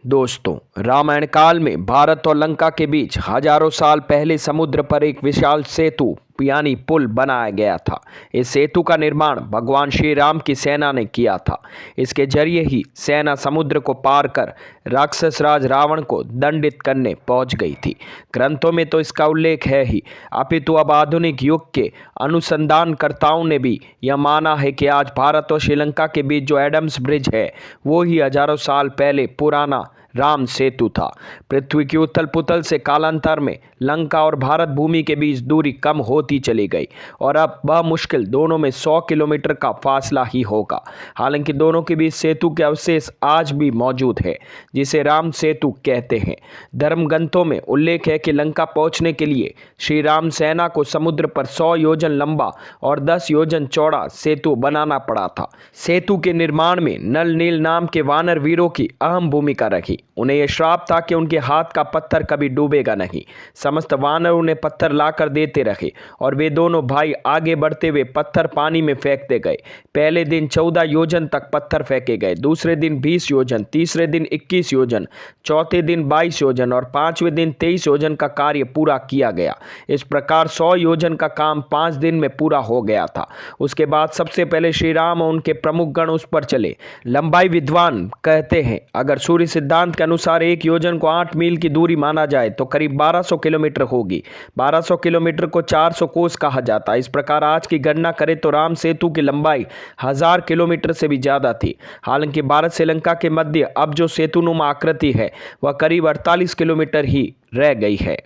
दोस्तों, रामायण काल में भारत और लंका के बीच हजारों साल पहले समुद्र पर एक विशाल सेतु यानी पुल बनाया गया था। इस सेतु का निर्माण भगवान श्री राम की सेना ने किया था। इसके जरिए ही सेना समुद्र को पार कर राक्षस राज रावण को दंडित करने पहुंच गई थी। ग्रंथों में तो इसका उल्लेख है ही, अपितु अब आधुनिक युग के अनुसंधानकर्ताओं ने भी यह माना है कि आज भारत और श्रीलंका के बीच जो एडम्स ब्रिज है वो ही हजारों साल पहले पुराना राम सेतु था। पृथ्वी की उथल पुथल से कालांतर में लंका और भारत भूमि के बीच दूरी कम होती चली गई और अब बमुश्किल दोनों में 100 किलोमीटर का फासला ही होगा। हालांकि दोनों के बीच सेतु के अवशेष आज भी मौजूद है, जिसे राम सेतु कहते हैं। धर्म ग्रंथों में उल्लेख है कि लंका पहुंचने के लिए श्री राम सेना को समुद्र पर 100 योजन लंबा और 10 योजन चौड़ा सेतु बनाना पड़ा था। सेतु के निर्माण में नल नील नाम के वानर वीरों की अहम भूमिका रही। उन्हें यह श्राप था कि उनके हाथ का पत्थर कभी डूबेगा नहीं। समस्त वानर उन्हें पत्थर लाकर देते रहे और वे दोनों भाई आगे बढ़ते हुए पत्थर पानी में फेंकते गए। पहले दिन 14 योजन तक पत्थर फेंके गए, दूसरे दिन 20 योजन, तीसरे दिन 21 योजन, चौथे दिन 22 योजन और 5वें दिन 23 योजन का कार्य पूरा किया गया। इस प्रकार 100 योजन का काम 5 दिन में पूरा हो गया था। उसके बाद सबसे पहले श्री राम और उनके प्रमुख गण उस पर चले। लंबाई विद्वान कहते हैं, अगर सूर्य सिद्धांत के अनुसार 1 योजन को 8 मील की दूरी माना जाए तो करीब 1200 किलोमीटर होगी। 1200 किलोमीटर को 400 कोस कहा जाता है। इस प्रकार आज की गणना करें तो राम सेतु की लंबाई 1000 किलोमीटर से भी ज्यादा थी। हालांकि भारत श्रीलंका के मध्य अब जो सेतुनुमा आकृति है वह करीब 48 किलोमीटर ही रह गई है।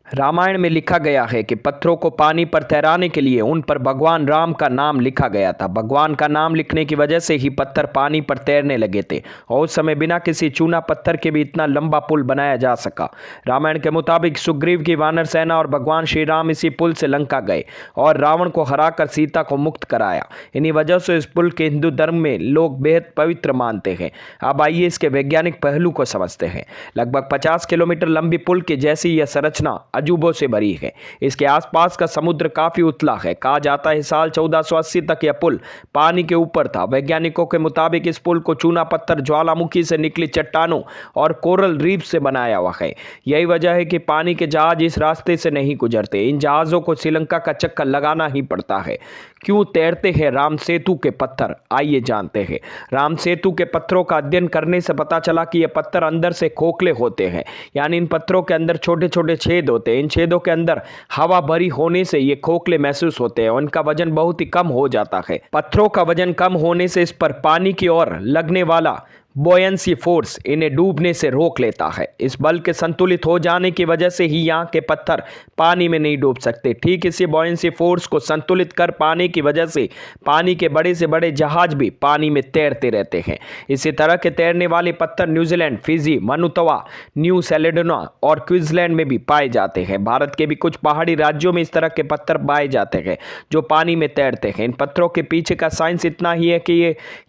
रामायण में लिखा गया है कि पत्थरों को पानी पर तैराने के लिए उन पर भगवान राम का नाम लिखा गया था। भगवान का नाम लिखने की वजह से ही पत्थर पानी पर तैरने लगे थे और उस समय बिना किसी चूना पत्थर के भी इतना लंबा पुल बनाया जा सका। रामायण के मुताबिक सुग्रीव की वानर सेना और भगवान श्री राम इसी पुल से लंका गए और रावण को हराकर सीता को मुक्त कराया। इन्हीं वजह से इस पुल के हिंदू धर्म में लोग बेहद पवित्र मानते हैं। अब आइए इसके वैज्ञानिक पहलू को समझते हैं। लगभग 50 किलोमीटर लंबी पुल की जैसी यह संरचना अजूबों से भरी है। इसके आसपास का समुद्र काफी उथला है। कहा जाता है साल 1480 तक यह पुल पानी के ऊपर था। वैज्ञानिकों के मुताबिक इस पुल को चूना पत्थर, ज्वालामुखी से निकली चट्टानों और कोरल रीफ से बनाया हुआ है। यही वजह है कि पानी के जहाज इस रास्ते से नहीं गुजरते। इन जहाजों को श्रीलंका का चक्कर लगाना ही पड़ता है। क्यों तैरते हैं राम सेतु के पत्थर, आइए जानते हैं। राम सेतु के पत्थरों का अध्ययन करने से पता चला कि ये पत्थर अंदर से खोखले होते हैं, यानी इन पत्थरों के अंदर छोटे छोटे छेद होते हैं। इन छेदों के अंदर हवा भरी होने से ये खोखले महसूस होते हैं और इनका वजन बहुत ही कम हो जाता है। पत्थरों का वजन कम होने से इस पर पानी की ओर लगने वाला बॉयंसी फोर्स इन्हें डूबने से रोक लेता है। इस बल के संतुलित हो जाने की वजह से ही यहाँ के पत्थर पानी में नहीं डूब सकते। ठीक इसी बॉयंसी फोर्स को संतुलित कर पाने की वजह से पानी के बड़े से बड़े जहाज भी पानी में तैरते रहते हैं। इसी तरह के तैरने वाले पत्थर न्यूजीलैंड, फिजी, मनुतवा, न्यू कैलेडोनिया और क्वींसलैंड में भी पाए जाते हैं। भारत के भी कुछ पहाड़ी राज्यों में इस तरह के पत्थर पाए जाते हैं जो पानी में तैरते हैं। इन पत्थरों के पीछे का साइंस इतना ही है कि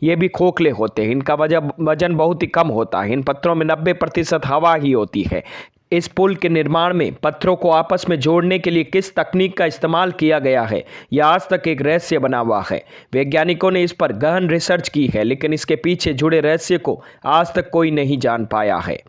ये भी खोखले होते हैं। इनका वजन बहुत ही कम होता है। इन पत्थरों में 90% हवा ही होती है। इस पुल के निर्माण में पत्थरों को आपस में जोड़ने के लिए किस तकनीक का इस्तेमाल किया गया है, यह आज तक एक रहस्य बना हुआ है। वैज्ञानिकों ने इस पर गहन रिसर्च की है, लेकिन इसके पीछे जुड़े रहस्य को आज तक कोई नहीं जान पाया है।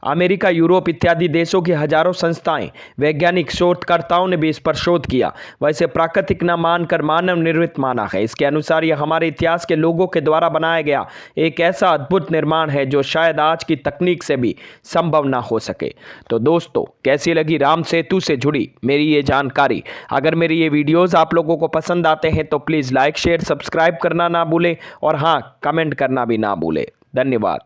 अमेरिका, यूरोप इत्यादि देशों की हजारों संस्थाएं, वैज्ञानिक शोधकर्ताओं ने भी इस पर शोध किया। वैसे प्राकृतिक न मानकर मानव निर्मित माना है। इसके अनुसार यह हमारे इतिहास के लोगों के द्वारा बनाया गया एक ऐसा अद्भुत निर्माण है जो शायद आज की तकनीक से भी संभव ना हो सके। तो दोस्तों, कैसी लगी राम सेतु से जुड़ी मेरी ये जानकारी? अगर मेरी ये वीडियोज़ आप लोगों को पसंद आते हैं तो प्लीज़ लाइक, शेयर, सब्सक्राइब करना ना भूलें और हाँ, कमेंट करना भी ना भूलें। धन्यवाद।